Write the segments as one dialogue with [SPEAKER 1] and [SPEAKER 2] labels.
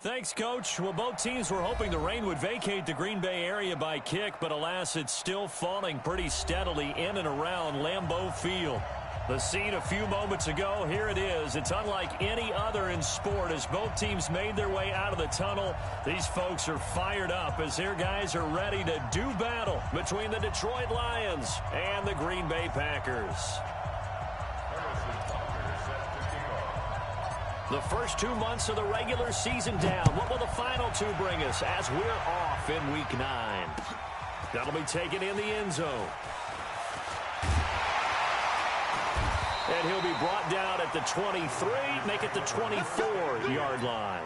[SPEAKER 1] Thanks, Coach. Well, both teams were hoping the rain would vacate the Green Bay area by kick, but alas, it's still falling pretty steadily in and around Lambeau Field. The scene a few moments ago, here it is. It's unlike any other in sport as both teams made their way out of the tunnel. These folks are fired up as their guys are ready to do battle between the Detroit Lions and the Green Bay Packers. The first 2 months of the regular season down. What will the final two bring us as we're off in Week 9? That'll be taken in the end zone. And he'll be brought down at the 23, make it the 24-yard line.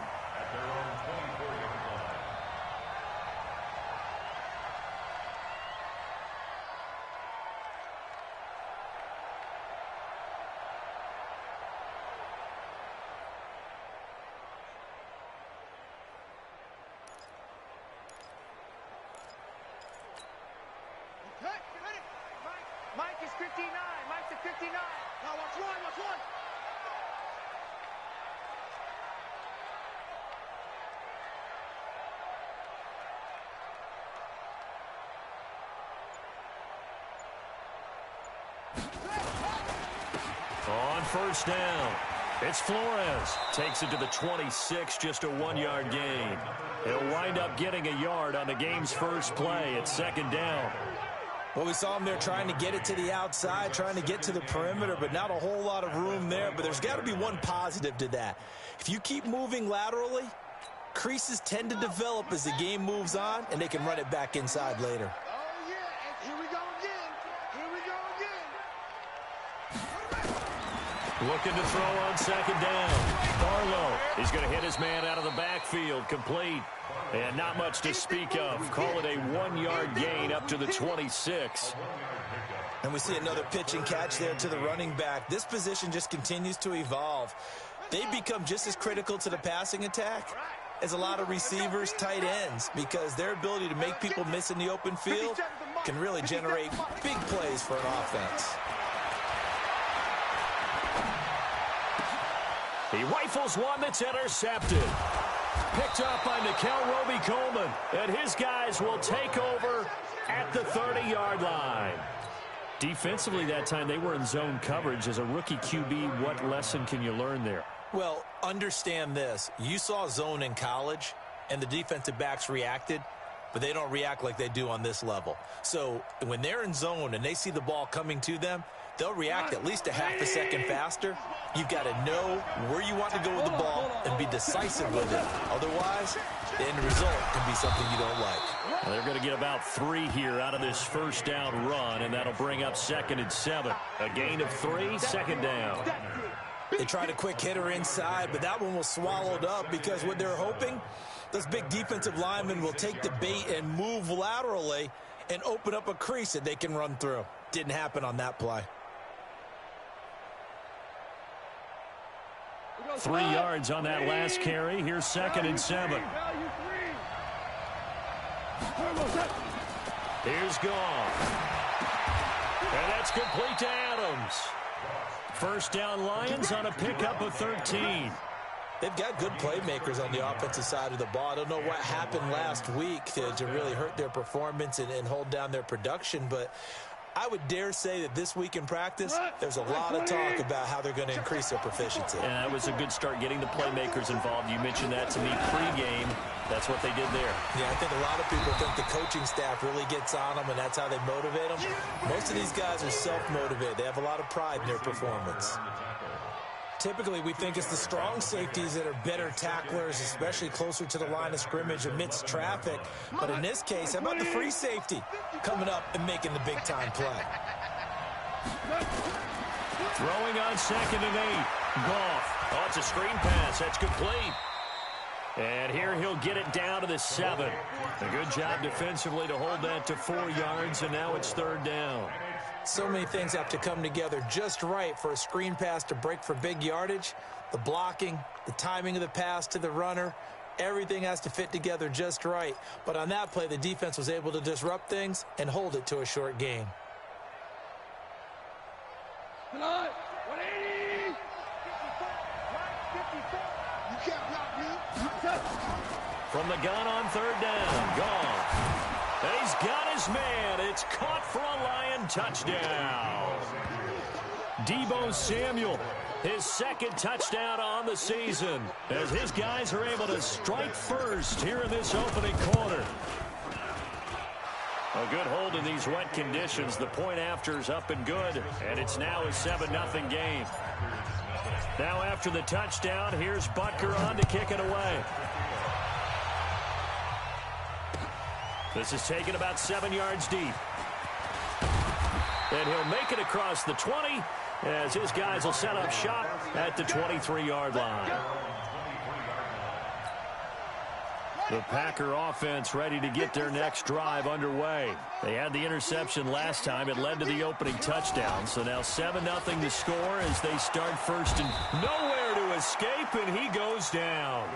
[SPEAKER 2] Mike is 59. Mike's at 59. Now watch one, watch one.
[SPEAKER 1] On first down, it's Flores. Takes it to the 26, just a 1-yard gain. He'll wind up getting a yard on the game's first play at second down.
[SPEAKER 3] Well, we saw him there trying to get it to the outside, trying to get to the perimeter, but not a whole lot of room there. But there's got to be one positive to that. If you keep moving laterally, creases tend to develop as the game moves on, and they can run it back inside later.
[SPEAKER 2] Oh, yeah, and here we go again. Here we go again.
[SPEAKER 1] Looking to throw on second down. Barlow is going to hit his man out of the backfield, complete. And not much to speak of. Call it a 1-yard gain up to the 26.
[SPEAKER 3] And we see another pitch and catch there to the running back. This position just continues to evolve. They become just as critical to the passing attack as a lot of receivers, tight ends, because their ability to make people miss in the open field can really generate big plays for an offense.
[SPEAKER 1] He rifles one that's intercepted. Picked up by Nickell Robey-Coleman, and his guys will take over at the 30-yard line. Defensively that time, they were in zone coverage. As a rookie QB, what lesson can you learn there?
[SPEAKER 3] Well, understand this. You saw zone in college, and the defensive backs reacted, but they don't react like they do on this level. So when they're in zone and they see the ball coming to them, they'll react at least a half a second faster. You've got to know where you want to go with the ball and be decisive with it. Otherwise, the end result can be something you don't like.
[SPEAKER 1] Well, they're going to get about 3 here out of this first down run, and that'll bring up 2nd and 7. A gain of 3, second down.
[SPEAKER 3] They tried a quick hitter inside, but that one was swallowed up because what they're hoping, those big defensive linemen will take the bait and move laterally and open up a crease that they can run through. Didn't happen on that play.
[SPEAKER 1] 3 yards on that last carry. Here's 2nd and 7. Here's Goff. And that's complete to Adams. First down Lions on a pickup of 13.
[SPEAKER 3] They've got good playmakers on the offensive side of the ball. I don't know what happened last week to really hurt their performance and hold down their production, but I would dare say that this week in practice, there's a lot of talk about how they're going to increase their proficiency.
[SPEAKER 1] And that was a good start getting the playmakers involved. You mentioned that to me pregame. That's what they did there.
[SPEAKER 3] Yeah, I think a lot of people think the coaching staff really gets on them, and that's how they motivate them. Most of these guys are self-motivated. They have a lot of pride in their performance. Typically, we think it's the strong safeties that are better tacklers, especially closer to the line of scrimmage amidst traffic. But in this case, how about the free safety coming up and making the big-time play?
[SPEAKER 1] Throwing on 2nd and 8. Goff. Oh, it's a screen pass. That's complete. And here he'll get it down to the 7. A good job defensively to hold that to 4 yards, and now it's 3rd down.
[SPEAKER 3] So many things have to come together just right for a screen pass to break for big yardage. The blocking, the timing of the pass to the runner, everything has to fit together just right. But on that play, the defense was able to disrupt things and hold it to a short gain.
[SPEAKER 2] 180! You can't block me.
[SPEAKER 1] from the gun on third down. Gone. And he's got his man. It's caught for a Lion touchdown. Deebo Samuel, his second touchdown on the season, as his guys are able to strike first here in this opening quarter. A good hold in these wet conditions. The point after's up and good, and it's now a 7-0 game. Now after the touchdown, here's Butker on to kick it away. This is taken about 7 yards deep. And he'll make it across the 20 as his guys will set up shop at the 23-yard line. The Packer offense ready to get their next drive underway. They had the interception last time. It led to the opening touchdown. So now 7-0 to score as they start first and nowhere to escape, and he goes down.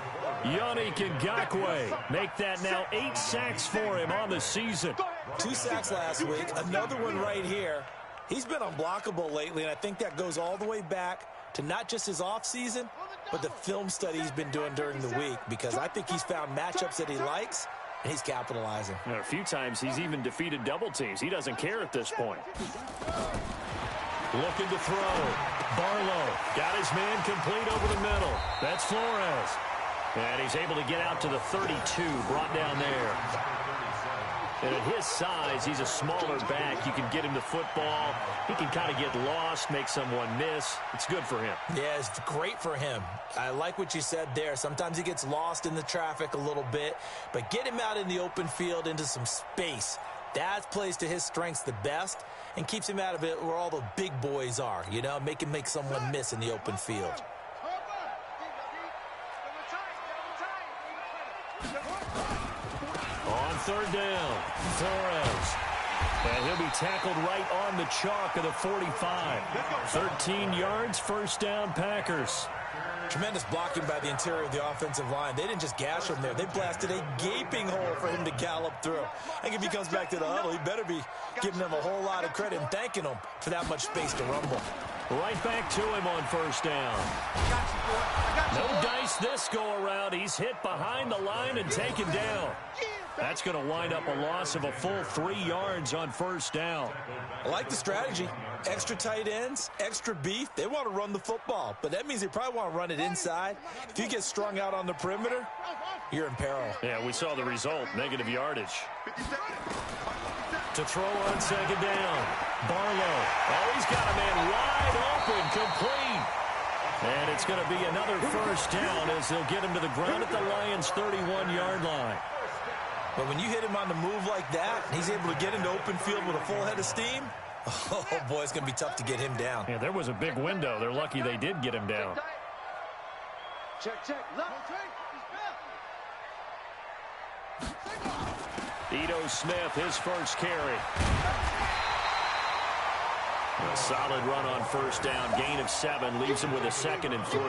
[SPEAKER 1] Yannick Ngakoue make that now 8 sacks for him on the season.
[SPEAKER 3] 2 sacks last week, another one right here. He's been unblockable lately, and I think that goes all the way back to not just his offseason, but the film study he's been doing during the week, because I think he's found matchups that he likes, and he's capitalizing.
[SPEAKER 1] A few times he's even defeated double teams. He doesn't care at this point. Looking to throw. Barlow got his man complete over the middle. That's Flores. And he's able to get out to the 32, brought down there. And at his size, he's a smaller back. You can get him the football. He can kind of get lost, make someone miss. It's good for him.
[SPEAKER 3] Yeah, it's great for him. I like what you said there. Sometimes he gets lost in the traffic a little bit, but get him out in the open field into some space. That plays to his strengths the best and keeps him out of it where all the big boys are, you know, make him make someone miss in the open field.
[SPEAKER 1] On third down, Flores. And he'll be tackled right on the chalk of the 45. 13 yards, first down, Packers.
[SPEAKER 3] Tremendous blocking by the interior of the offensive line. They didn't just gash him there. They blasted a gaping hole for him to gallop through. I think if he comes back to the huddle, he better be giving them a whole lot of credit and thanking them for that much space to rumble.
[SPEAKER 1] Right back to him on first down. No dice this go-around. He's hit behind the line and taken down. That's going to wind up a loss of a full 3 yards on first down.
[SPEAKER 3] I like the strategy. Extra tight ends, extra beef. They want to run the football, but that means they probably want to run it inside. If you get strung out on the perimeter, you're in peril.
[SPEAKER 1] Yeah, we saw the result, negative yardage. To throw on second down, Barlow. Oh, he's got a man wide open, complete. And it's going to be another first down as they'll get him to the ground at the Lions' 31-yard line.
[SPEAKER 3] But when you hit him on the move like that, he's able to get into open field with a full head of steam, oh, boy, it's going to be tough to get him down.
[SPEAKER 1] Yeah, there was a big window. They're lucky they did get him down.
[SPEAKER 2] Check.
[SPEAKER 1] Ito Smith, his first carry. A solid run on first down. Gain of 7 leaves him with a 2nd and 3.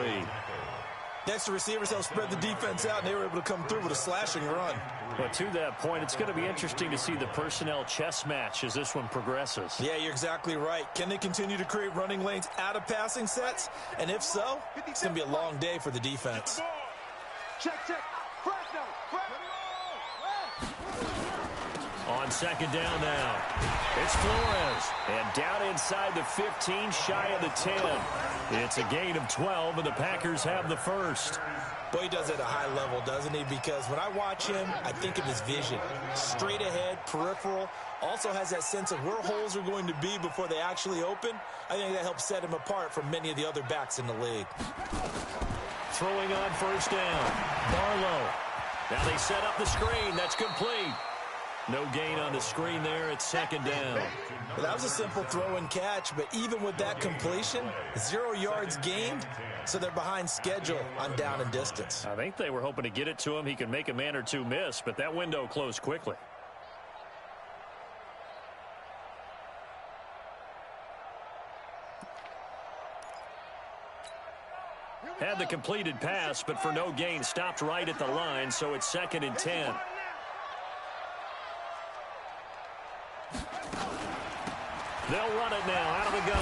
[SPEAKER 3] Next, the receivers helped spread the defense out, and they were able to come through with a slashing run.
[SPEAKER 1] But to that point, it's going to be interesting to see the personnel chess match as this one progresses.
[SPEAKER 3] Yeah, you're exactly right. Can they continue to create running lanes out of passing sets? And if so, it's going to be a long day for the defense.
[SPEAKER 2] Check.
[SPEAKER 1] On second down now, it's Flores. And down inside the 15, shy of the 10. It's a gain of 12, and the Packers have the first.
[SPEAKER 3] Boy, he does it at a high level, doesn't he? Because when I watch him, I think of his vision. Straight ahead, peripheral. Also has that sense of where holes are going to be before they actually open. I think that helps set him apart from many of the other backs in the league.
[SPEAKER 1] Throwing on first down, Barlow. Now they set up the screen. That's complete. No gain on the screen there. It's second down.
[SPEAKER 3] Well, that was a simple throw and catch, but even with that completion, 0 yards gained, so they're behind schedule on down and distance.
[SPEAKER 1] I think they were hoping to get it to him. He could make a man or two miss, but that window closed quickly. Had the completed pass, but for no gain, stopped right at the line, so it's 2nd and 10. They'll run it now out of the gun.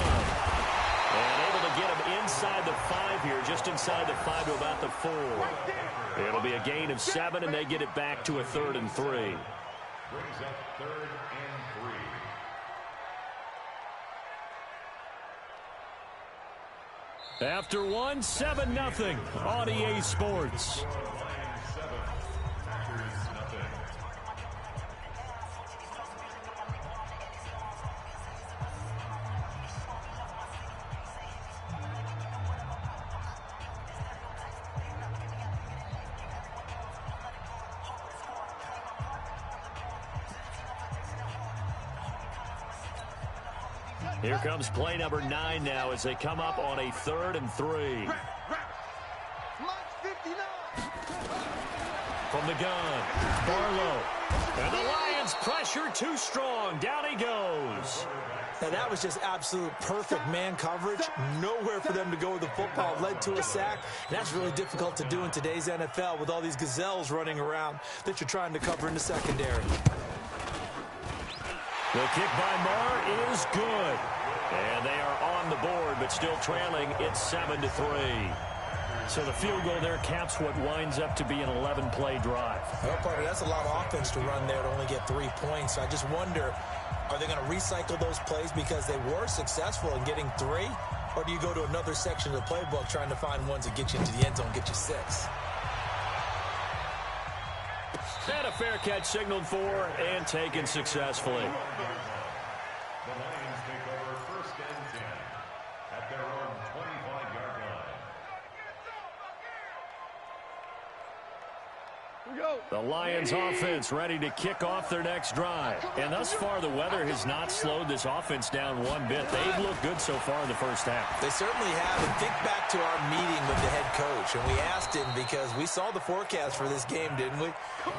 [SPEAKER 1] And able to get him inside the 5 here, just inside the 5 to about the 4. It'll be a gain of 7, and they get it back to a 3rd and 3.
[SPEAKER 4] Brings up 3rd and 3.
[SPEAKER 1] After 1, 7-0 on EA Sports. Here comes play number 9 now as they come up on a 3rd and 3. From the gun, Barlow. And the Lions pressure too strong. Down he goes.
[SPEAKER 3] Now, that was just absolute perfect man coverage. Nowhere for them to go with the football. Led to a sack. And that's really difficult to do in today's NFL with all these gazelles running around that you're trying to cover in the secondary.
[SPEAKER 1] The kick by Marr is good. And they are on the board, but still trailing. It's 7-3. So the field goal there caps what winds up to be an 11-play drive.
[SPEAKER 3] Well, partner, that's a lot of offense to run there to only get 3 points. So I just wonder, are they going to recycle those plays because they were successful in getting 3? Or do you go to another section of the playbook trying to find ones that get you into the end zone, get you 6?
[SPEAKER 1] And a fair catch signaled for and taken successfully.
[SPEAKER 4] The Lions take over 1st and 10 at their own 25-yard line.
[SPEAKER 1] The Lions offense ready to kick off their next drive. And thus far, the weather has not slowed this offense down one bit. They've looked good so far in the first half.
[SPEAKER 3] They certainly have. And think back to our meeting with the head coach. And we asked him because we saw the forecast for this game, didn't we?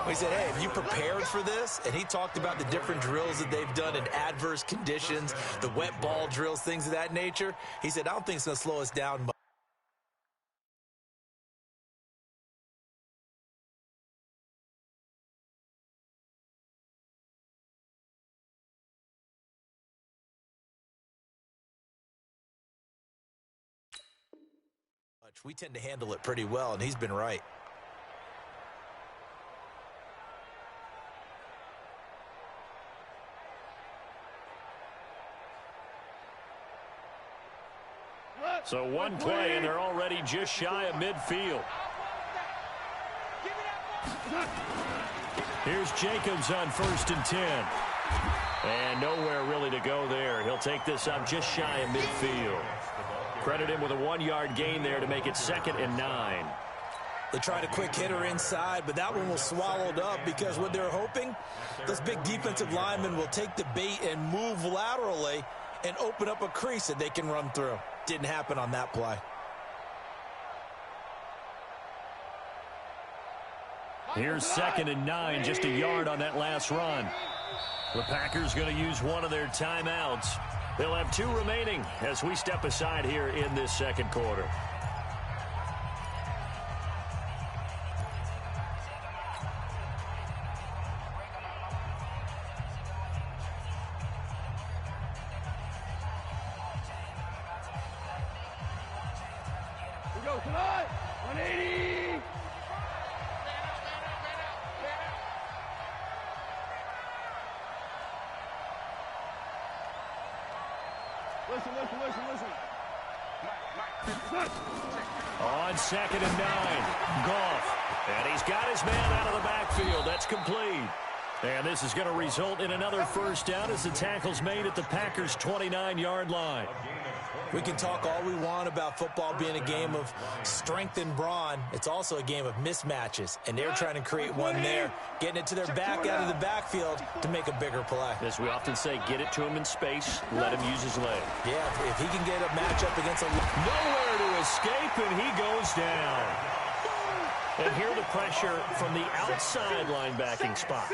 [SPEAKER 3] We said, hey, have you prepared for this? And he talked about the different drills that they've done in adverse conditions, the wet ball drills, things of that nature. He said, I don't think it's going to slow us down much. We tend to handle it pretty well, and he's been right.
[SPEAKER 1] So one play, and they're already just shy of midfield. Here's Jacobs on 1st and 10. And nowhere really to go there. He'll take this up just shy of midfield. Credit him with a 1-yard gain there to make it 2nd and 9.
[SPEAKER 3] They tried a quick hitter inside, but that one was swallowed up because what they're hoping, those big defensive linemen will take the bait and move laterally and open up a crease that they can run through. Didn't happen on that play.
[SPEAKER 1] Here's 2nd and 9, just a yard on that last run. The Packers going to use one of their timeouts. They'll have 2 remaining as we step aside here in this second quarter.
[SPEAKER 2] We go tonight. 180. Listen.
[SPEAKER 1] On 2nd and 9, Goff. And he's got his man out of the backfield. That's complete. And this is going to result in another first down as the tackle's made at the Packers' 29-yard line.
[SPEAKER 3] We can talk all we want about football being a game of strength and brawn. It's also a game of mismatches, and they're trying to create one there, getting it to their back out of the backfield to make a bigger play.
[SPEAKER 1] As we often say, get it to him in space, let him use his leg.
[SPEAKER 3] Yeah, if he can get a matchup against a...
[SPEAKER 1] Nowhere to escape, and he goes down. And here the pressure from the outside linebacking spot.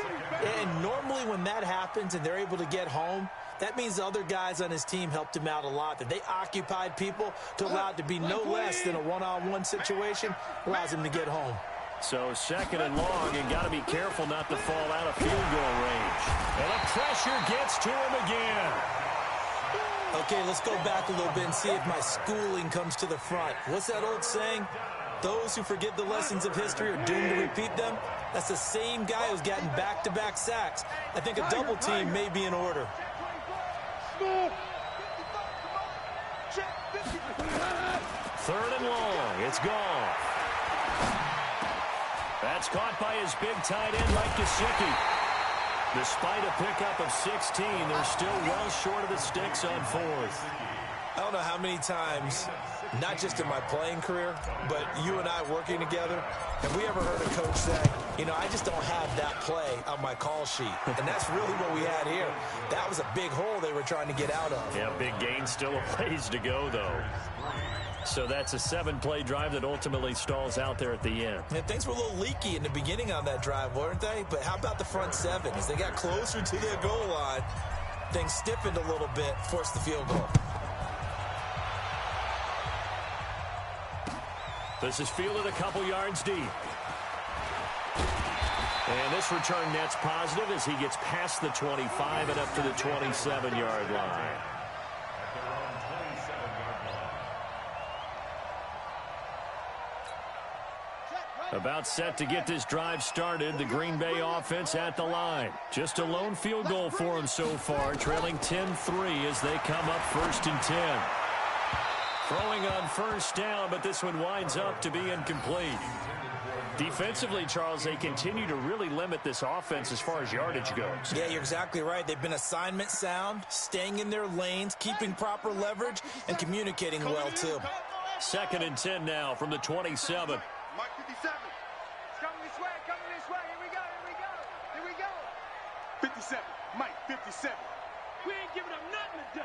[SPEAKER 3] And normally when that happens and they're able to get home, that means the other guys on his team helped him out a lot. That they occupied people to allow it to be no less than a one-on-one situation, allows him to get home.
[SPEAKER 1] So 2nd and long, and got to be careful not to fall out of field goal range. And the pressure gets to him again.
[SPEAKER 3] Okay, let's go back a little bit and see if my schooling comes to the front. What's that old saying? those who forget the lessons of history are doomed to repeat them, that's the same guy who's gotten back-to-back sacks. I think a double team may be in order.
[SPEAKER 1] Third and long. It's gone. That's caught by his big tight end, Mike Gesicki. Despite a pickup of 16, they're still well short of the sticks on fourth.
[SPEAKER 3] I don't know how many times, not just in my playing career, but you and I working together, have we ever heard a coach say, you know, I just don't have that play on my call sheet. And that's really what we had here. That was a big hole they were trying to get out of.
[SPEAKER 1] Yeah, big gain, still a ways to go, though. So that's a 7-play drive that ultimately stalls out there at the end.
[SPEAKER 3] And things were a little leaky in the beginning on that drive, weren't they? But how about the front seven? As they got closer to their goal line, things stiffened a little bit, forced the field goal.
[SPEAKER 1] This is fielded a couple yards deep. And this return net's positive as he gets past the 25 and up to the 27-yard line. About set to get this drive started, the Green Bay offense at the line. Just a lone field goal for them so far, trailing 10-3 as they come up 1st and 10. Throwing on first down, but this one winds up to be incomplete. Defensively, Charles, they continue to really limit this offense as far as yardage goes.
[SPEAKER 3] Yeah, you're exactly right. They've been assignment sound, staying in their lanes, keeping proper leverage, and communicating well, too.
[SPEAKER 1] 2nd and 10 now from the 27.
[SPEAKER 2] Mike 57. It's coming this way, Here we go, here we go. 57. Mike 57. We ain't giving up nothing today.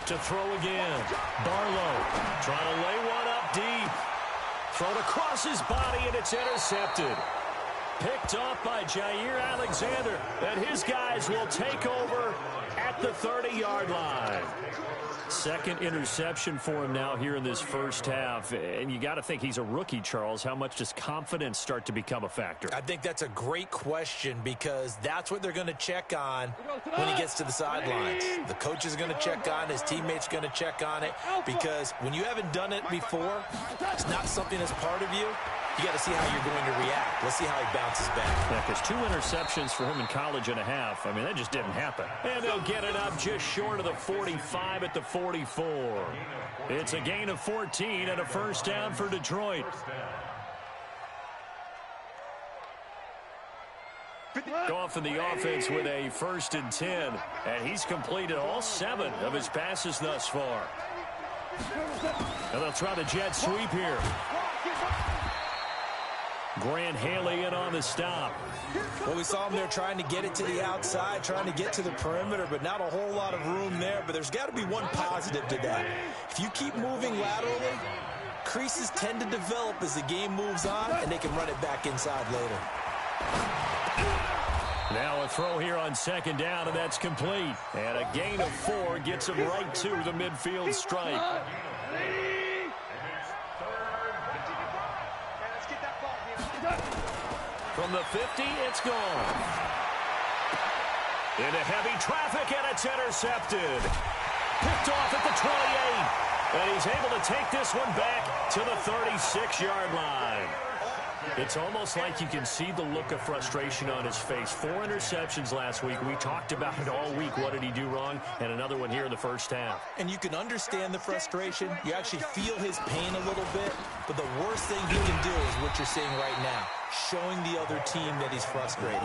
[SPEAKER 1] To throw again. Barlow trying to lay one up deep. Thrown across his body, and it's intercepted. Picked off by Jair Alexander, and his guys will take over at the 30-yard line. 2nd interception for him now here in this first half. And you got to think he's a rookie, Charles. How much does confidence start to become a factor?
[SPEAKER 3] I think that's a great question because that's what they're going to check on when he gets to the sidelines. The coach is going to check on it. His teammates are going to check on it because when you haven't done it before, it's not something that's part of you. You got to see how you're going to react. Let's see how he bounces back.
[SPEAKER 1] Yeah, because 2 interceptions for him in college and a half. I mean, that just didn't happen. And they'll get it up just short of the 45 at the 44. It's a gain of 14 and a first down for Detroit. Goff in the offense with a 1st and 10. And he's completed all 7 of his passes thus far. And they'll try the jet sweep here. Grant Haley in on the stop.
[SPEAKER 3] Well, we saw him there trying to get it to the outside, trying to get to the perimeter, but not a whole lot of room there. But there's got to be one positive to that. If you keep moving laterally, creases tend to develop as the game moves on, and they can run it back inside later.
[SPEAKER 1] Now a throw here on 2nd down, and that's complete. And a gain of 4 gets him right to the midfield stripe. From the 50, it's gone. Into heavy traffic, and it's intercepted. Picked off at the 28. And he's able to take this one back to the 36-yard line. It's almost like you can see the look of frustration on his face. 4 interceptions last week. We talked about it all week. What did he do wrong? And another one here in the first half.
[SPEAKER 3] And you can understand the frustration. You actually feel his pain a little bit. But the worst thing he can do is what you're seeing right now, showing the other team that he's frustrated.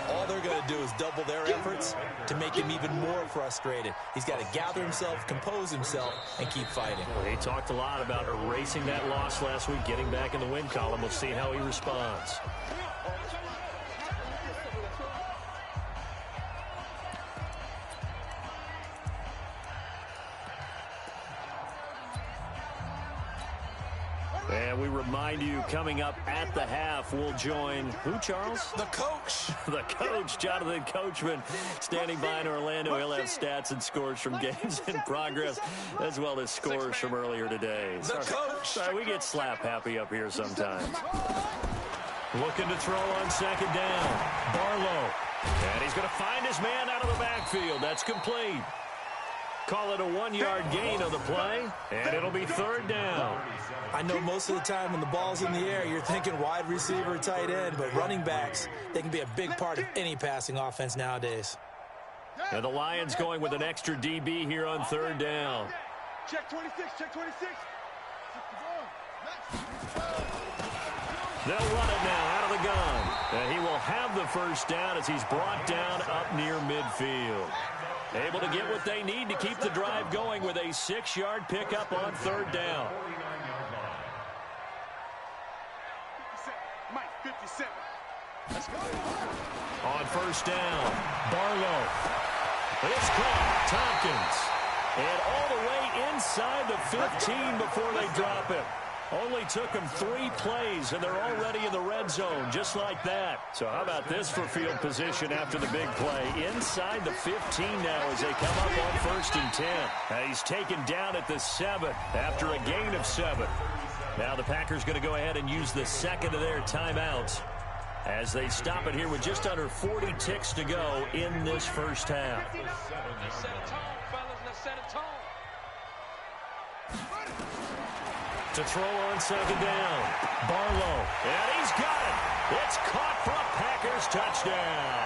[SPEAKER 3] All they're going to do is double their efforts to make him even more frustrated. He's got to gather himself, compose himself, and keep fighting.
[SPEAKER 1] Well, he talked a lot about erasing that loss last week, getting back in the win column. We'll see how he responds. And we remind you, coming up at the half, we'll join who, Charles?
[SPEAKER 3] The coach.
[SPEAKER 1] The coach, Jonathan Coachman, standing by in Orlando. He'll have stats and scores from games in progress, as well as scores from earlier today.
[SPEAKER 3] The coach.
[SPEAKER 1] Sorry, we get slap happy up here sometimes. Looking to throw on 2nd down. Barlow And he's going to find his man out of the backfield. That's complete. Call it a 1-yard gain on the play, and it'll be third down.
[SPEAKER 3] I know most of the time when the ball's in the air, you're thinking wide receiver, tight end, but running backs, they can be a big part of any passing offense nowadays.
[SPEAKER 1] And the Lions going with an extra DB here on third down.
[SPEAKER 2] Check 26, check 26.
[SPEAKER 1] They'll run it now out of the gun. And he will have the first down as he's brought down up near midfield. Able to get what they need to keep the drive going with a 6-yard pickup on third down.
[SPEAKER 2] 57, Mike, 57. Let's go.
[SPEAKER 1] On first down, Barlow. It's caught, Tompkins. And all the way inside the 15 before they drop it. Only took them 3 plays, and they're already in the red zone, just like that. So how about this for field position after the big play? Inside the 15 now as they come up on 1st and 10. He's taken down at the 7 after a gain of 7. Now the Packers going to go ahead and use the second of their timeouts as they stop it here with just under 40 ticks to go in this first half.
[SPEAKER 2] Let's set a tone, fellas. Let's set a tone.
[SPEAKER 1] To throw on second down, Barlow, and he's got it. It's caught for a Packers touchdown.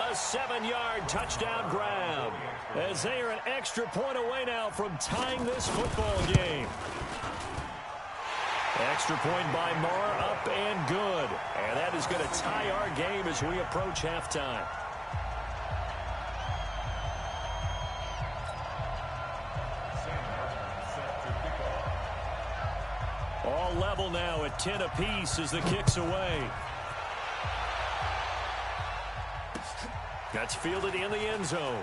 [SPEAKER 1] A 7-yard touchdown grab as they are an extra point away now from tying this football game. Extra point by Marr, up and good. And that is going to tie our game as we approach halftime. All level now at 10 apiece as the kick's away. That's fielded in the end zone.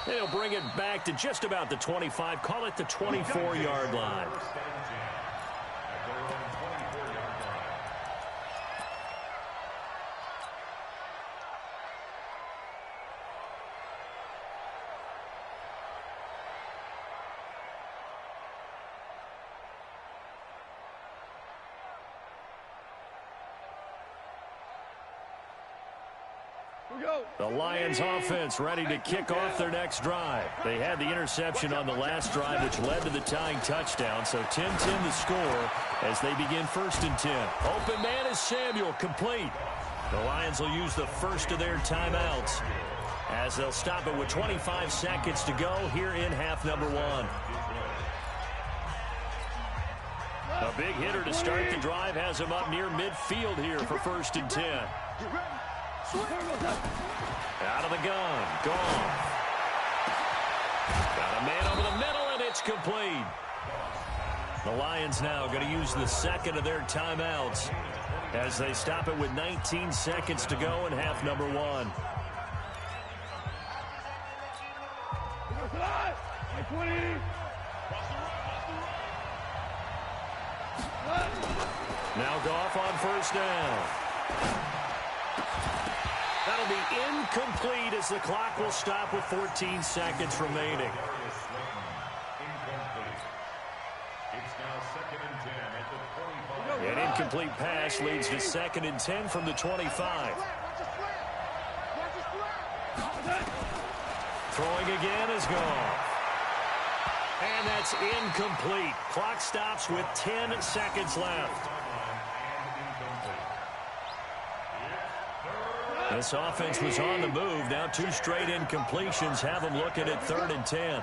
[SPEAKER 1] They'll bring it back to just about the 25. Call it the 24-yard line. The Lions offense ready to kick off their next drive. They had the interception on the last drive, which led to the tying touchdown. So 10-10 the score as they begin 1st and 10. Open man is Samuel, complete. The Lions will use the first of their timeouts as they'll stop it with 25 seconds to go here in half number 1. A big hitter to start the drive has him up near midfield here for 1st and 10. Out of the gun. Gone. Got a man over the middle, and it's complete. The Lions now going to use the second of their timeouts as they stop it with 19 seconds to go in half number 1. Now Goff on first down. That'll be incomplete as the clock will stop with 14 seconds remaining. An incomplete pass leads to 2nd and 10 from the 25. Throwing again is gone. And that's incomplete. Clock stops with 10 seconds left. This offense was on the move. Now 2 straight incompletions have them looking at 3rd and 10.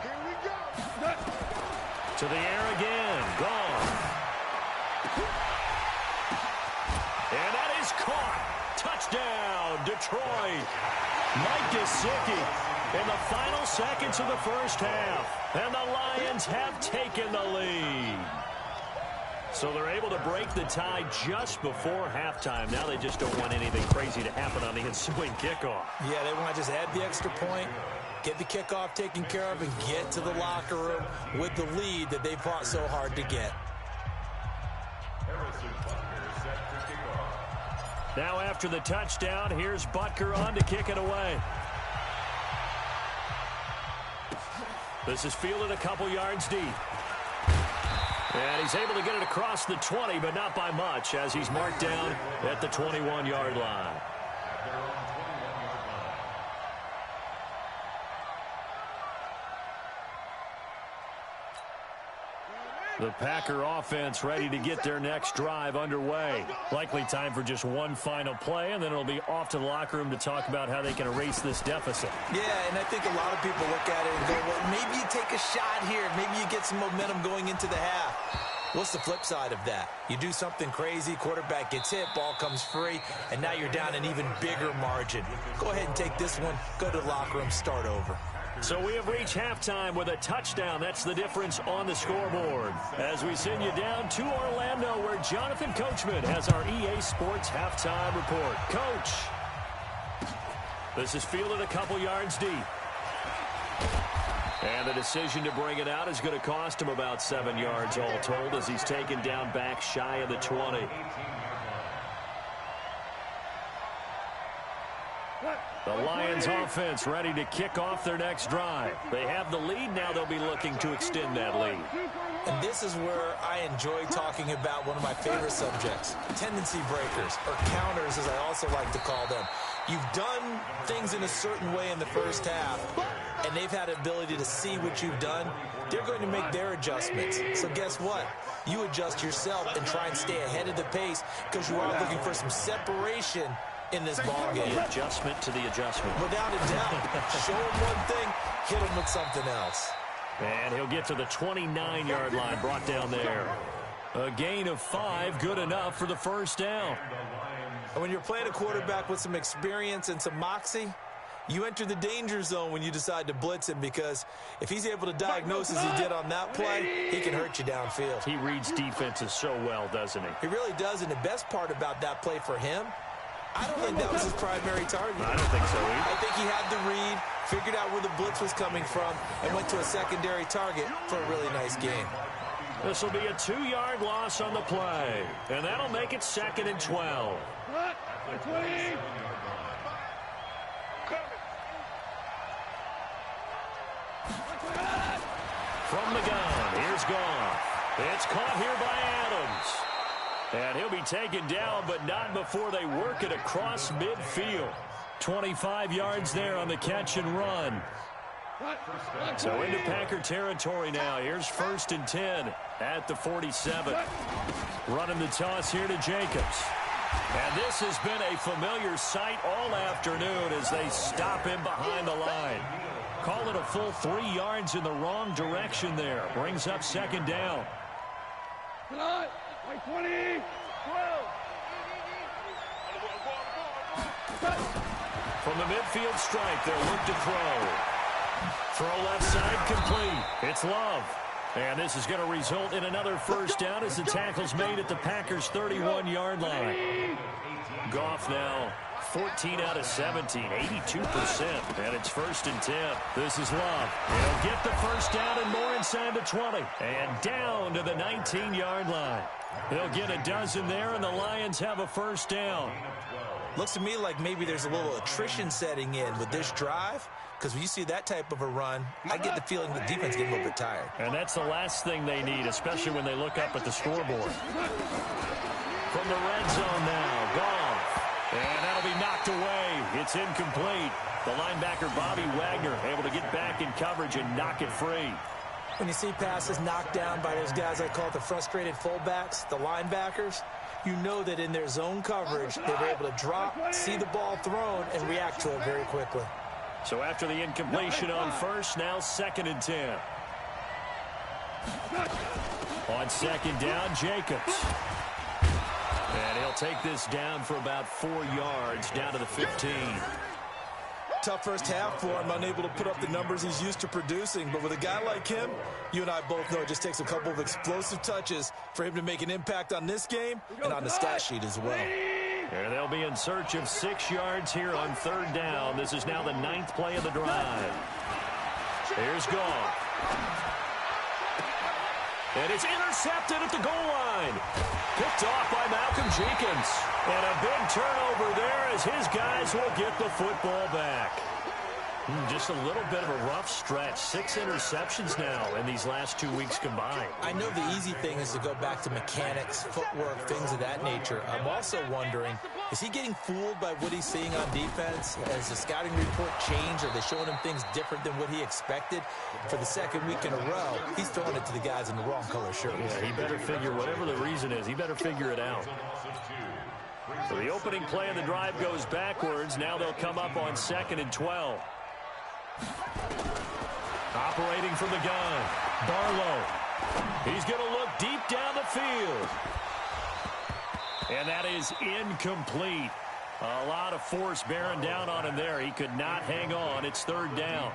[SPEAKER 1] To the air again. Gone. And that is caught. Touchdown, Detroit. Mike Gesicki in the final seconds of the first half. And the Lions have taken the lead. So they're able to break the tie just before halftime. Now they just don't want anything crazy to happen on the ensuing kickoff.
[SPEAKER 3] Yeah, they want to just add the extra point, get the kickoff taken care of, and get to the locker room with the lead that they fought so hard to get.
[SPEAKER 1] Now after the touchdown, here's Butker on to kick it away. This is fielded a couple yards deep. And he's able to get it across the 20, but not by much, as he's marked down at the 21-yard line. The Packer offense ready to get their next drive underway. Likely time for just one final play, and then it'll be off to the locker room to talk about how they can erase this deficit.
[SPEAKER 3] Yeah, and I think a lot of people look at it and go, well, maybe you take a shot here. Maybe you get some momentum going into the half. What's the flip side of that? You do something crazy, quarterback gets hit, ball comes free, and now you're down an even bigger margin. Go ahead and take this one, go to the locker room, start over.
[SPEAKER 1] So we have reached halftime with a touchdown. That's the difference on the scoreboard. As we send you down to Orlando, where Jonathan Coachman has our EA Sports halftime report. Coach, this is fielded a couple yards deep. And the decision to bring it out is going to cost him about 7 yards all told, as he's taken down back shy of the 20. The Lions offense ready to kick off their next drive. They have the lead. Now they'll be looking to extend that lead.
[SPEAKER 3] And this is where I enjoy talking about one of my favorite subjects, tendency breakers, or counters as I also like to call them. You've done things in a certain way in the first half, and they've had the ability to see what you've done. They're going to make their adjustments. So guess what? You adjust yourself and try and stay ahead of the pace, because you are looking for some separation in this ball game.
[SPEAKER 1] The adjustment to the adjustment.
[SPEAKER 3] Without a doubt. Show him one thing, hit him with something else.
[SPEAKER 1] And he'll get to the 29-yard line, brought down there. A gain of 5, good enough for the first down.
[SPEAKER 3] And when you're playing a quarterback with some experience and some moxie, you enter the danger zone when you decide to blitz him, because if he's able to diagnose as he did on that play, he can hurt you downfield.
[SPEAKER 1] He reads defenses so well, doesn't he?
[SPEAKER 3] He really does, and the best part about that play for him, I don't think that was his primary target.
[SPEAKER 1] I don't think so either.
[SPEAKER 3] I think he had the read, figured out where the blitz was coming from, and went to a secondary target for a really nice game.
[SPEAKER 1] This will be a 2-yard loss on the play, and that'll make it 2nd and 12. From the gun, here's Goff. It's caught here by Adams. And he'll be taken down, but not before they work it across midfield. 25 yards there on the catch and run. So into Packer territory now. Here's 1st and 10 at the 47. Running the toss here to Jacobs. And this has been a familiar sight all afternoon as they stop him behind the line. Call it a full 3 yards in the wrong direction there. Brings up 2nd down.
[SPEAKER 2] 20, 12.
[SPEAKER 1] From the midfield stripe, they'll look to throw. Throw left side complete. It's Love. And this is going to result in another first down as the tackle's made at the Packers' 31-yard line. Goff now 14 out of 17, 82%. And it's 1st and 10. This is Love. He'll get the first down and more inside the 20. And down to the 19-yard line. They'll get a dozen there, and the Lions have a first down.
[SPEAKER 3] Looks to me like maybe there's a little attrition setting in with this drive, because when you see that type of a run, I get the feeling the defense getting a little bit tired.
[SPEAKER 1] And that's the last thing they need, especially when they look up at the scoreboard. From the red zone now, Goff. And that'll be knocked away. It's incomplete. The linebacker, Bobby Wagner, able to get back in coverage and knock it free.
[SPEAKER 3] When you see passes knocked down by those guys I call the frustrated fullbacks, the linebackers, you know that in their zone coverage, they were able to drop, see the ball thrown, and react to it very quickly.
[SPEAKER 1] So after the incompletion on first, now 2nd and 10. On 2nd down, Jacobs. And he'll take this down for about 4 yards, down to the 15.
[SPEAKER 3] Tough first half for him, unable to put up the numbers he's used to producing. But with a guy like him, you and I both know it just takes a couple of explosive touches for him to make an impact on this game and on the stat sheet as well.
[SPEAKER 1] And they'll be in search of 6 yards here on 3rd down. This is now the 9th play of the drive. Here's Goff. And it's intercepted at the goal line. Picked off by Malcolm Jenkins. And a big turnover there as his guys will get the football back. Just a little bit of a rough stretch. 6 interceptions now in these last 2 weeks combined.
[SPEAKER 3] I know the easy thing is to go back to mechanics, footwork, things of that nature. I'm also wondering, is he getting fooled by what he's seeing on defense? Has the scouting report changed? Are they showing him things different than what he expected? For the second week in a row, he's throwing it to the guys in the wrong color shirts.
[SPEAKER 1] Yeah, he better figure, whatever the reason is, he better figure it out. So the opening play of the drive goes backwards. Now they'll come up on 2nd and 12. Operating from the gun, Barlow. He's going to look deep down the field. And that is incomplete. A lot of force bearing down on him there. He could not hang on. It's 3rd down.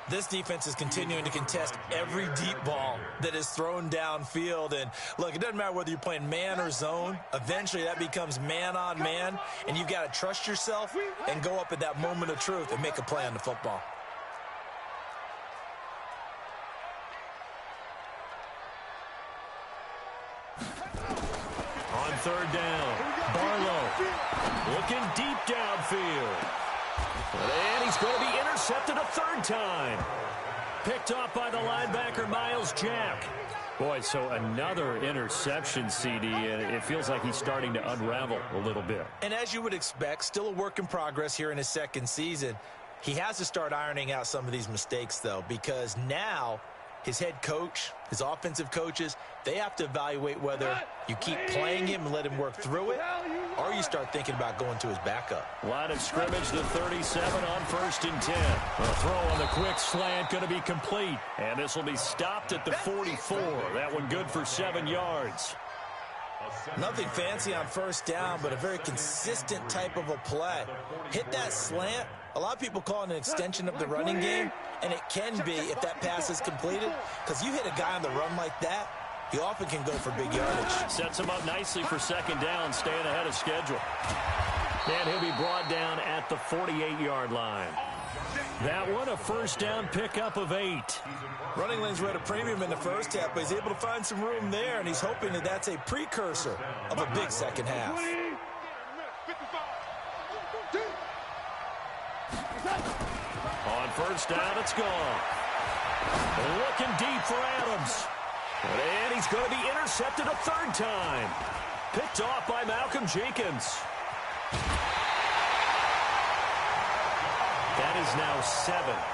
[SPEAKER 3] This defense is continuing to contest every deep ball that is thrown downfield. And, look, it doesn't matter whether you're playing man or zone. Eventually, that becomes man-on-man, and you've got to trust yourself and go up at that moment of truth and make a play on the football.
[SPEAKER 1] On 3rd down, Barlow looking deep downfield. And he's going to be intercepted a 3rd time. Picked off by the linebacker, Miles Jack. Boy, so another interception, CD, and it feels like he's starting to unravel a little bit.
[SPEAKER 3] And as you would expect, still a work in progress here in his 2nd season. He has to start ironing out some of these mistakes, though, because now his head coach, his offensive coaches, they have to evaluate whether you keep playing him and let him work through it, or you start thinking about going to his backup.
[SPEAKER 1] Line of scrimmage, the 37 on 1st and 10. A throw on the quick slant going to be complete. And this will be stopped at the 44. That one good for 7 yards.
[SPEAKER 3] Nothing fancy on 1st down, but a very consistent type of a play. Hit that slant. A lot of people call it an extension of the running game, and it can be if that pass is completed, because you hit a guy on the run like that, he often can go for big yardage.
[SPEAKER 1] Sets him up nicely for 2nd down, staying ahead of schedule. And he'll be brought down at the 48-yard line. That one, a 1st down pickup of 8.
[SPEAKER 3] Running lanes were at a premium in the 1st half, but he's able to find some room there, and he's hoping that that's a precursor of a big 2nd half.
[SPEAKER 1] On 1st down, it's gone. Looking deep for Adams. And he's going to be intercepted a 3rd time. Picked off by Malcolm Jenkins. That is now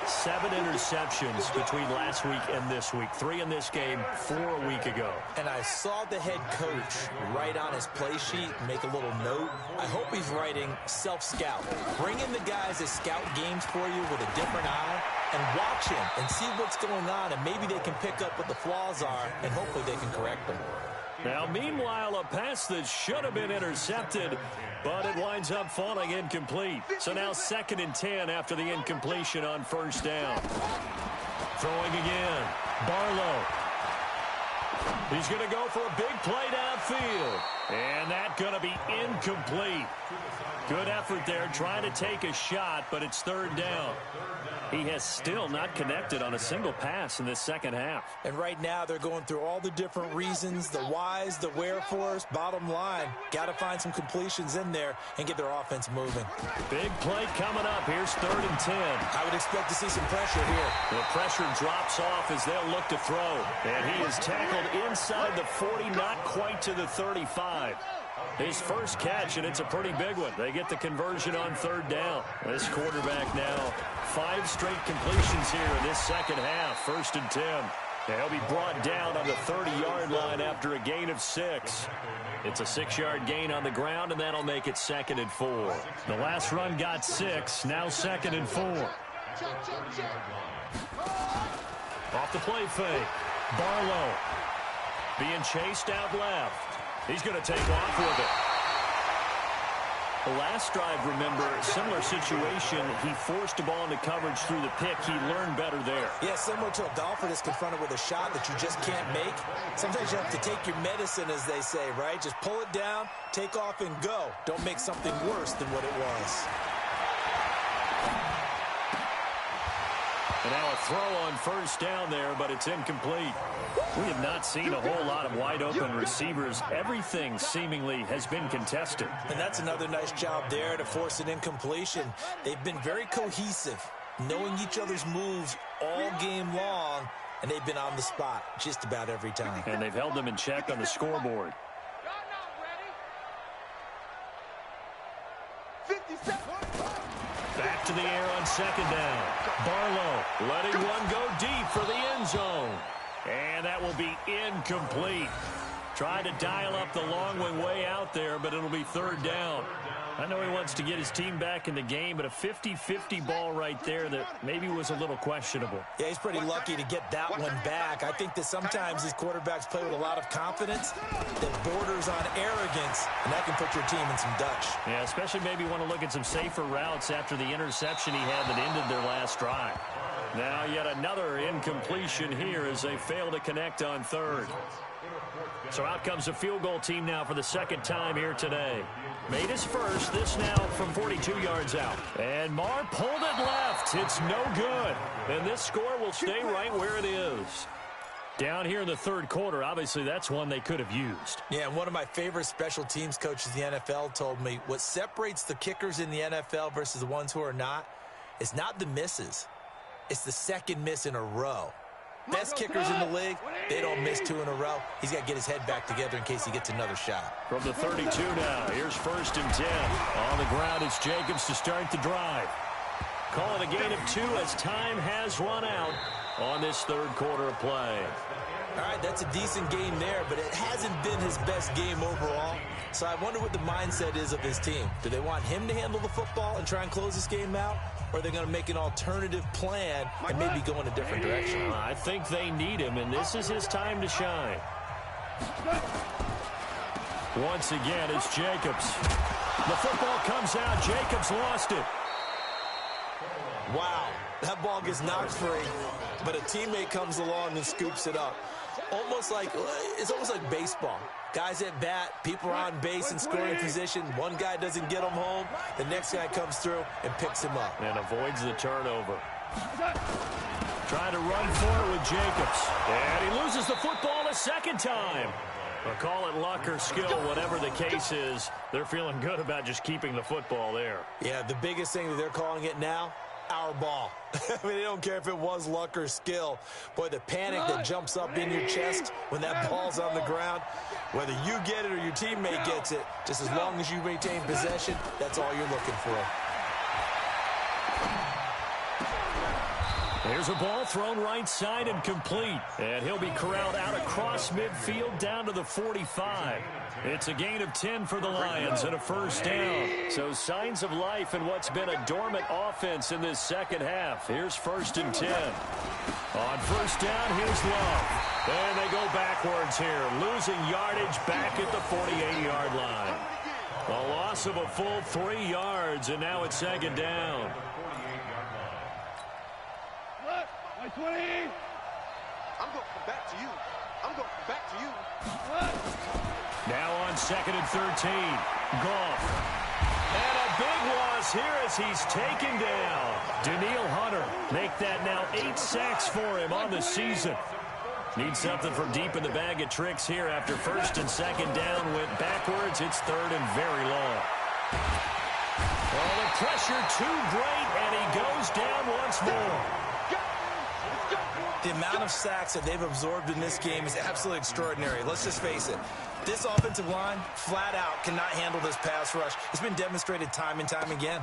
[SPEAKER 1] 7 interceptions between last week and this week. 3 in this game, 4 a week ago.
[SPEAKER 3] And I saw the head coach write on his play sheet, make a little note. I hope he's writing self-scout. Bring in the guys that scout games for you with a different eye and watch him and see what's going on, and maybe they can pick up what the flaws are, and hopefully they can correct them.
[SPEAKER 1] Now, meanwhile, a pass that should have been intercepted, but it winds up falling incomplete. So now 2nd and 10 after the incompletion on 1st down. Throwing again. Barlow. He's going to go for a big play downfield. And that's going to be incomplete. Good effort there, trying to take a shot, but it's 3rd down. He has still not connected on a single pass in this 2nd half.
[SPEAKER 3] And right now they're going through all the different reasons, the whys, the wherefores. Bottom line, got to find some completions in there and get their offense moving.
[SPEAKER 1] Big play coming up. Here's 3rd and 10.
[SPEAKER 3] I would expect to see some pressure here.
[SPEAKER 1] The pressure drops off as they'll look to throw. And he is tackled inside the 40, not quite to the 35. His first catch, and it's a pretty big one. They get the conversion on 3rd down. This quarterback now, 5 straight completions here in this 2nd half. 1st and 10. And he'll be brought down on the 30-yard line after a gain of 6. It's a 6-yard gain on the ground, and that'll make it 2nd and 4. The last run got 6, now 2nd and 4. Off the play fake. Barlow being chased out left. He's going to take off with it. The last drive, remember, similar situation. He forced the ball into coverage through the pick. He learned better there.
[SPEAKER 3] Yeah, similar to a golfer that's confronted with a shot that you just can't make. Sometimes you have to take your medicine, as they say, right? Just pull it down, take off, and go. Don't make something worse than what it was.
[SPEAKER 1] And now a throw on 1st down there, but it's incomplete. We have not seen a whole lot of wide-open receivers. Everything seemingly has been contested.
[SPEAKER 3] And that's another nice job there to force an incompletion. They've been very cohesive. knowing each other's moves all game long, and they've been on the spot just about every time.
[SPEAKER 1] And they've held them in check on the scoreboard. Back to the air on second down. Barlow letting one go deep for the end zone. And that will be incomplete. Tried to dial up the long way out there, but it'll be third down. I know he wants to get his team back in the game, but a 50-50 ball right there that maybe was a little questionable.
[SPEAKER 3] Yeah, he's pretty lucky to get that one back. I think that sometimes these quarterbacks play with a lot of confidence that borders on arrogance, and that can put your team in some Dutch.
[SPEAKER 1] Yeah, especially maybe want to look at some safer routes after the interception he had that ended their last drive. Now yet another incompletion here as they fail to connect on third. So out comes the field goal team now for the second time here today. Made his first, this now from 42 yards out. And Marr pulled it left. It's no good. And this score will stay right where it is. Down here in the third quarter, obviously that's one they could have used.
[SPEAKER 3] Yeah, and one of my favorite special teams coaches in the NFL told me what separates the kickers in the NFL versus the ones who are not is not the misses. It's the second miss in a row. Best kickers in the league, they don't miss two in a row. He's got to get his head back together in case he gets another shot.
[SPEAKER 1] From the 32 now, here's 1st and 10. On the ground, it's Jacobs to start the drive. Call it a gain of 2 as time has run out on this third quarter of play.
[SPEAKER 3] All right, that's a decent game there, but it hasn't been his best game overall. So I wonder what the mindset is of his team. Do they want him to handle the football and try and close this game out? Or are they going to make an alternative plan and maybe go in a different direction?
[SPEAKER 1] I think they need him, and this is his time to shine. Once again, it's Jacobs. The football comes out. Jacobs lost it.
[SPEAKER 3] Wow, that ball gets knocked free, but a teammate comes along and scoops it up. It's almost like baseball. Guys at bat, people are on base in scoring position. One guy doesn't get him home. The next guy comes through and picks him up.
[SPEAKER 1] And avoids the turnover. Trying to run for it with Jacobs. And he loses the football a second time. Or call it luck or skill, whatever the case is. They're feeling good about just keeping the football there.
[SPEAKER 3] Yeah, the biggest thing that they're calling it now, our ball. I mean, they don't care if it was luck or skill. Boy, the panic that jumps up in your chest when that ball's on the ground, whether you get it or your teammate gets it, just as long as you maintain possession, that's all you're looking for.
[SPEAKER 1] There's a ball thrown right side and complete. And he'll be corralled out across midfield down to the 45. It's a gain of 10 for the Lions and a first down. So signs of life in what's been a dormant offense in this second half. Here's 1st and 10. On first down, here's Love. And they go backwards here, losing yardage back at the 48-yard line. A loss of a full 3 yards, and now it's second down.
[SPEAKER 2] 20. I'm going to come back to you. I'm going to come back to you.
[SPEAKER 1] Now on 2nd and 13. Goff. And a big loss here as he's taken down. Danielle Hunter make that now 8 sacks for him on the season. Needs something from deep in the bag of tricks here after 1st and 2nd down went backwards. It's 3rd and very long. Oh, the pressure too great, and he goes down once more.
[SPEAKER 3] The amount of sacks that they've absorbed in this game is absolutely extraordinary. Let's just face it. This offensive line, flat out, cannot handle this pass rush. It's been demonstrated time and time again.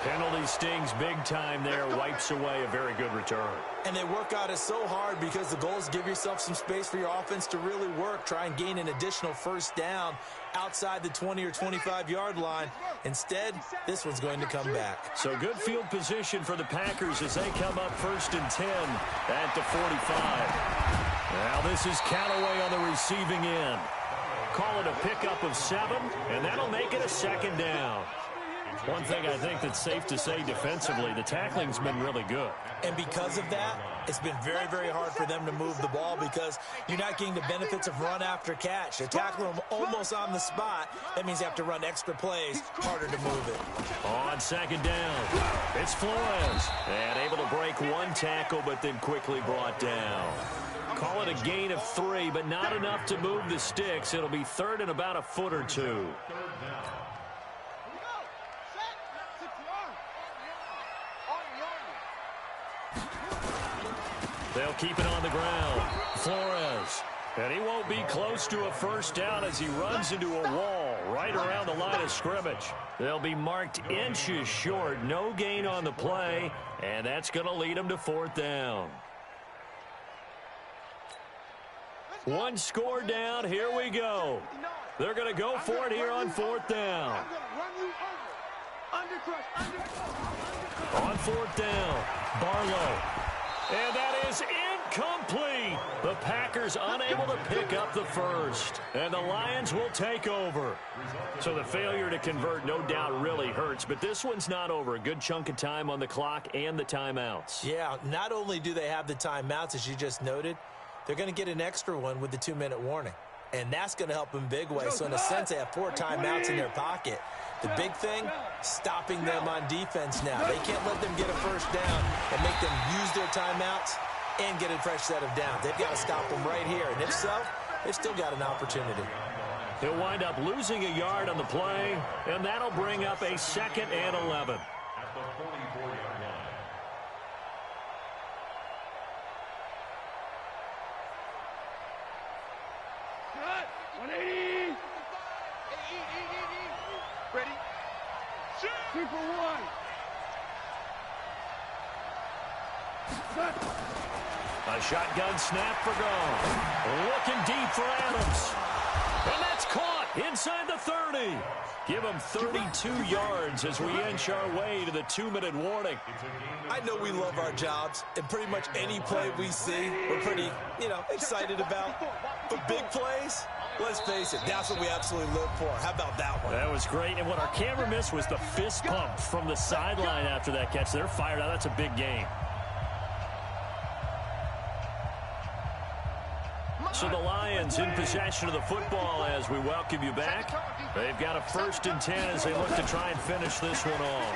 [SPEAKER 1] Penalty stings big time there, wipes away a very good return.
[SPEAKER 3] And they work out it so hard because the goal is give yourself some space for your offense to really work. Try and gain an additional first down outside the 20 or 25-yard line. Instead, this one's going to come back.
[SPEAKER 1] So good field position for the Packers as they come up 1st and 10 at the 45. Now this is Callaway on the receiving end. Call it a pickup of 7, and that'll make it a second down. One thing I think that's safe to say defensively, the tackling's been really good.
[SPEAKER 3] And because of that, it's been very, very hard for them to move the ball because you're not getting the benefits of run after catch. They're tackling them almost on the spot. That means you have to run extra plays, harder to move it.
[SPEAKER 1] On 2nd down, it's Flores. And able to break one tackle, but then quickly brought down. Call it a gain of 3, but not enough to move the sticks. It'll be third and about a foot or two. They'll keep it on the ground. Flores. And he won't be close to a first down as he runs into a wall right around the line of scrimmage. They'll be marked inches short. No gain on the play, and that's going to lead them to fourth down. One score down. Here we go. They're going to go for it here on fourth down. On fourth down, Barlow. And that is incomplete. The Packers unable to pick up the first. And the Lions will take over. So the failure to convert no doubt really hurts. But this one's not over. A good chunk of time on the clock and the timeouts.
[SPEAKER 3] Yeah, not only do they have the timeouts, as you just noted, they're going to get an extra one with the 2-minute warning. And that's going to help in big way. So in a sense, they have 4 timeouts in their pocket. The big thing, stopping them on defense now. They can't let them get a first down and make them use their timeouts and get a fresh set of downs. They've got to stop them right here. And if so, they've still got an opportunity.
[SPEAKER 1] He'll wind up losing a yard on the play, and that'll bring up a 2nd and 11.
[SPEAKER 4] At the 44-yard line.
[SPEAKER 2] Cut. 180. Ready? 2 for 1.
[SPEAKER 1] A shotgun snap for Gone. Looking deep for Adams. And that's caught inside the 30. Give them 32 yards as we inch our way to the 2-minute warning.
[SPEAKER 3] I know we love our jobs, and pretty much any play we see, we're pretty, excited about. But big plays, let's face it, that's what we absolutely live for. How about that one?
[SPEAKER 1] That was great. And what our camera missed was the fist pump from the sideline after that catch. They're fired out. That's a big game. So the Lions in possession of the football as we welcome you back. They've got a 1st and 10 as they look to try and finish this one off.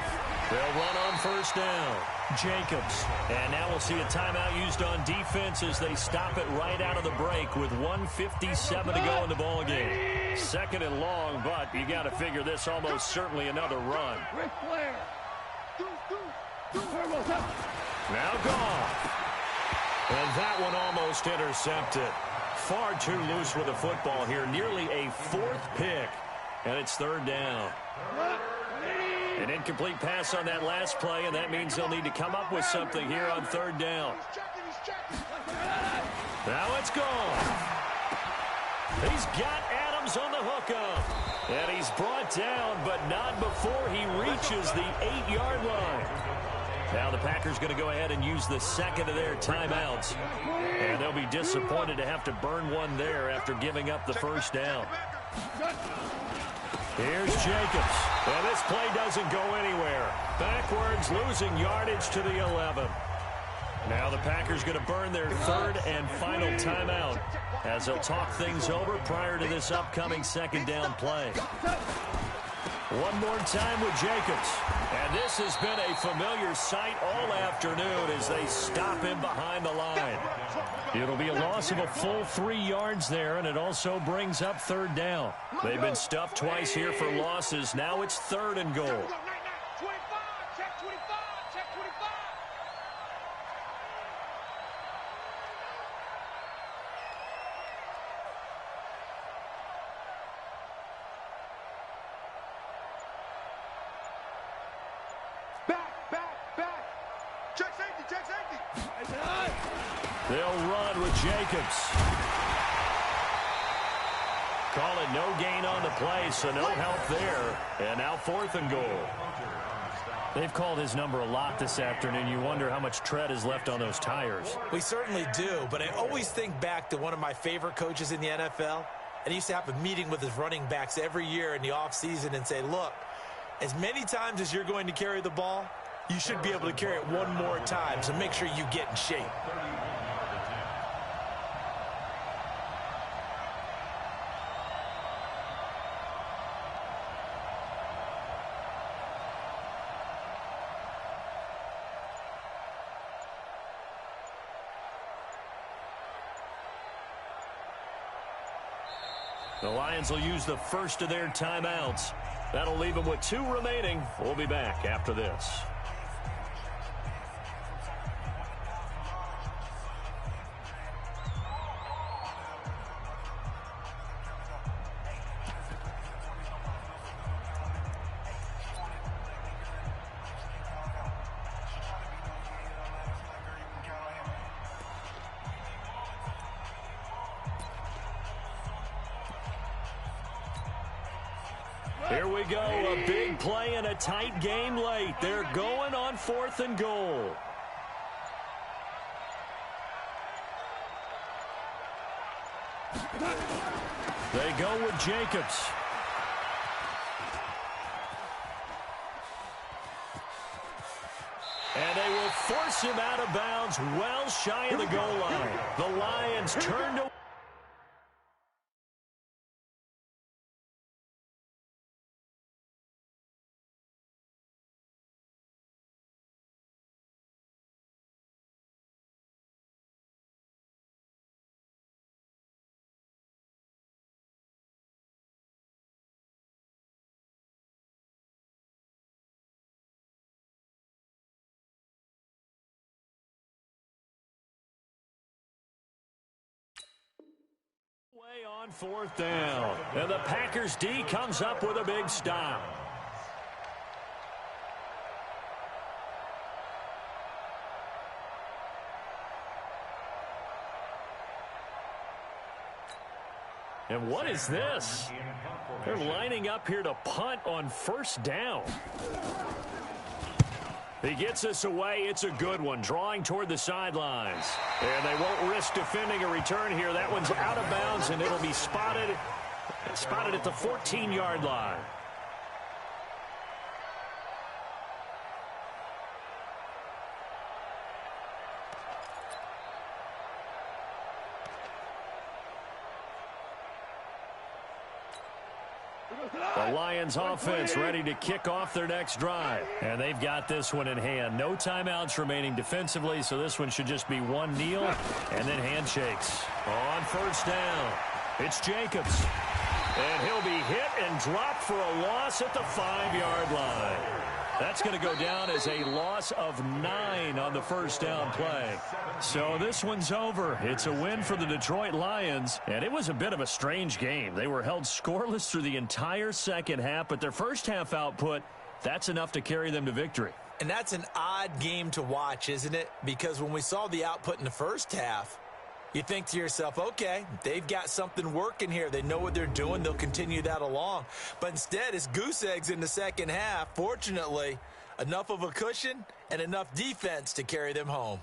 [SPEAKER 1] They'll run on first down. Jacobs. And now we'll see a timeout used on defense as they stop it right out of the break with 1:57 to go in the ball game. 2nd and long, but you got to figure this almost certainly another run. Now Goff. And that one almost intercepted. Far too loose with the football here. Nearly a 4th pick. And it's 3rd down. An incomplete pass on that last play, and that means they'll need to come up with something here on 3rd down. Now it's gone. He's got Adams on the hookup. And he's brought down, but not before he reaches the 8-yard line. Now the Packers going to go ahead and use the 2nd of their timeouts. And they'll be disappointed to have to burn one there after giving up the first down. Here's Jacobs. And this play doesn't go anywhere. Backwards, losing yardage to the 11. Now the Packers going to burn their 3rd and final timeout as they'll talk things over prior to this upcoming 2nd down play. One more time with Jacobs. And this has been a familiar sight all afternoon as they stop him behind the line. It'll be a loss of a full 3 yards there, and it also brings up 3rd down. They've been stuffed twice here for losses. Now it's 3rd and goal. They'll run with Jacobs. Call it no gain on the play, so no help there. And now 4th and goal. They've called his number a lot this afternoon. You wonder how much tread is left on those tires.
[SPEAKER 3] We certainly do, but I always think back to one of my favorite coaches in the NFL. And he used to have a meeting with his running backs every year in the offseason and say, look, as many times as you're going to carry the ball, you should be able to carry it one more time, so make sure you get in shape.
[SPEAKER 1] The Lions will use the first of their timeouts. That'll leave them with 2 remaining. We'll be back after this. Here we go, a big play and a tight game late. They're going on 4th and goal. They go with Jacobs. And they will force him out of bounds well shy of the goal line. The Lions turn to way on 4th down. And the Packers D comes up with a big stop. And what is this? They're lining up here to punt on 1st down. He gets us away. It's a good one, drawing toward the sidelines. And they won't risk defending a return here. That one's out of bounds, and it'll be spotted at the 14-yard line. The Lions offense ready to kick off their next drive. And they've got this one in hand. No timeouts remaining defensively, so this one should just be one kneel and then handshakes. On 1st down, it's Jacobs. And he'll be hit and dropped for a loss at the 5-yard line. That's going to go down as a loss of 9 on the 1st down play. So this one's over. It's a win for the Detroit Lions, and it was a bit of a strange game. They were held scoreless through the entire second half, but their first half output, that's enough to carry them to victory.
[SPEAKER 3] And that's an odd game to watch, isn't it? Because when we saw the output in the first half, you think to yourself, okay, they've got something working here. They know what they're doing. They'll continue that along. But instead, it's goose eggs in the second half. Fortunately, enough of a cushion and enough defense to carry them home.